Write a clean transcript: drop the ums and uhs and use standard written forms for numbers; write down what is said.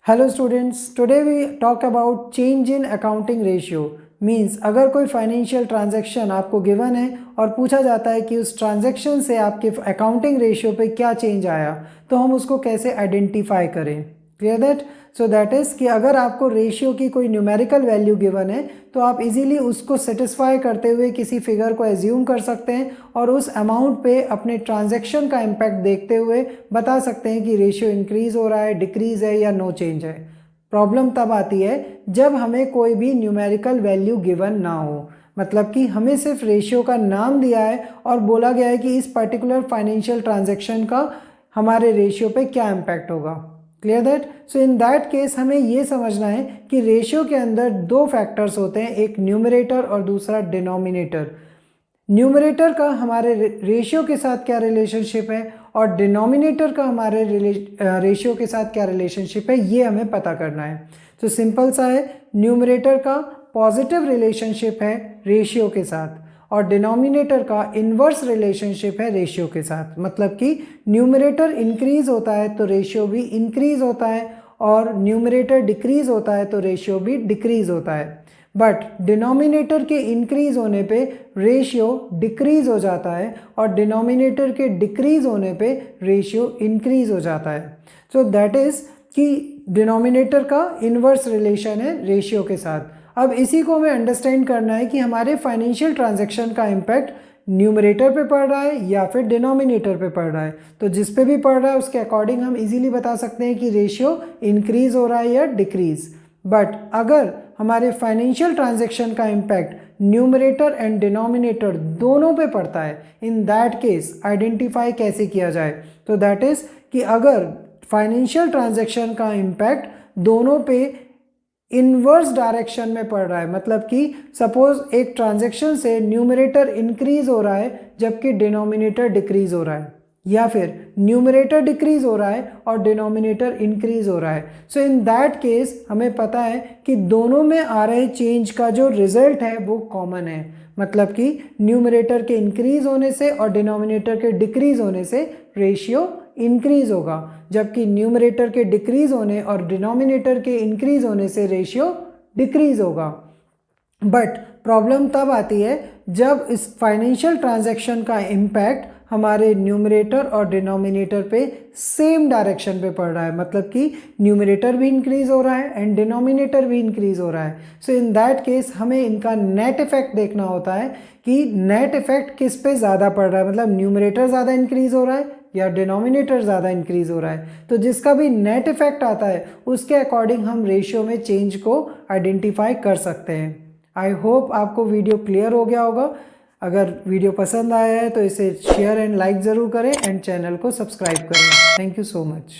Hello students, today we talk about change in accounting ratio. Means अगर कोई financial transaction आपको given है और पूछा जाता है कि उस ट्रांजैक्शन से आपके अकाउंटिंग रेशियो पे क्या चेंज आया, तो हम उसको कैसे आइडेंटिफाई करें। Clear that? So that is कि अगर आपको रेशियो की कोई न्यूमेरिकल वैल्यू गिवन है तो आप इजीली उसको सेटिस्फाई करते हुए किसी फिगर को एज्यूम कर सकते हैं और उस अमाउंट पे अपने ट्रांजैक्शन का इम्पैक्ट देखते हुए बता सकते हैं कि रेशियो इंक्रीज हो रहा है, डिक्रीज है या नो चेंज है। प्रॉब्लम तब आती है जब हमें कोई भी न्यूमेरिकल वैल्यू गिवन ना हो, मतलब कि हमें सिर्फ रेशियो का नाम दिया है और बोला गया है कि इस पर्टिकुलर फाइनेंशियल ट्रांजैक्शन का हमारे रेशियो पे क्या इम्पैक्ट होगा। Clear that? So in that case हमें ये समझना है कि रेशियो के अंदर दो फैक्टर्स होते हैं, एक न्यूमरेटर और दूसरा डिनोमिनेटर। न्यूमरेटर का हमारे रेशियो के साथ क्या रिलेशनशिप है और डिनोमिनेटर का हमारे रेशियो के साथ क्या रिलेशनशिप है, ये हमें पता करना है। तो सिंपल सा है, न्यूमरेटर का पॉजिटिव रिलेशनशिप है रेशियो के साथ और डिनोमिनेटर का इन्वर्स रिलेशनशिप है रेशियो के साथ। मतलब कि न्यूमरेटर इंक्रीज होता है तो रेशियो भी इंक्रीज होता है और न्यूमरेटर डिक्रीज होता है तो रेशियो भी डिक्रीज होता है। बट डिनोमिनेटर के इंक्रीज होने पे रेशियो डिक्रीज हो जाता है और डिनोमिनेटर के डिक्रीज होने पे रेशियो इंक्रीज हो जाता है। सो दैट इज़ कि डिनोमिनेटर का इन्वर्स रिलेशन है रेशियो के साथ। अब इसी को हमें अंडरस्टैंड करना है कि हमारे फाइनेंशियल ट्रांजैक्शन का इम्पैक्ट न्यूमरेटर पे पड़ रहा है या फिर डिनोमिनेटर पे पड़ रहा है। तो जिस पे भी पड़ रहा है उसके अकॉर्डिंग हम इजीली बता सकते हैं कि रेशियो इंक्रीज हो रहा है या डिक्रीज। बट अगर हमारे फाइनेंशियल ट्रांजैक्शन का इम्पैक्ट न्यूमरेटर एंड डिनोमिनेटर दोनों पे पड़ता है, इन दैट केस आइडेंटिफाई कैसे किया जाए। तो दैट इज कि अगर फाइनेंशियल ट्रांजैक्शन का इम्पैक्ट दोनों पे इनवर्स डायरेक्शन में पड़ रहा है, मतलब कि सपोज एक ट्रांजैक्शन से न्यूमरेटर इंक्रीज हो रहा है जबकि डिनोमिनेटर डिक्रीज हो रहा है, या फिर न्यूमरेटर डिक्रीज हो रहा है और डिनोमिनेटर इंक्रीज हो रहा है। सो इन दैट केस हमें पता है कि दोनों में आ रहे चेंज का जो रिजल्ट है वो कॉमन है। मतलब कि न्यूमरेटर के इंक्रीज होने से और डिनोमिनेटर के डिक्रीज होने से रेशियो इंक्रीज होगा, जबकि न्यूमरेटर के डिक्रीज होने और डिनोमिनेटर के इंक्रीज होने से रेशियो डिक्रीज होगा। बट प्रॉब्लम तब आती है जब इस फाइनेंशियल ट्रांजैक्शन का इम्पैक्ट हमारे न्यूमरेटर और डिनोमिनेटर पे सेम डायरेक्शन पे पड़ रहा है, मतलब कि न्यूमरेटर भी इंक्रीज हो रहा है एंड डिनोमिनेटर भी इंक्रीज हो रहा है। सो इन दैट केस हमें इनका नेट इफेक्ट देखना होता है कि नेट इफेक्ट किस पे ज़्यादा पड़ रहा है, मतलब न्यूमरेटर ज़्यादा इंक्रीज हो रहा है या डिनोमिनेटर ज़्यादा इंक्रीज हो रहा है। तो जिसका भी नेट इफेक्ट आता है उसके अकॉर्डिंग हम रेशियो में चेंज को आइडेंटिफाई कर सकते हैं। आई होप आपको वीडियो क्लियर हो गया होगा। अगर वीडियो पसंद आया है तो इसे शेयर एंड लाइक ज़रूर करें एंड चैनल को सब्सक्राइब करें। Thank you so much.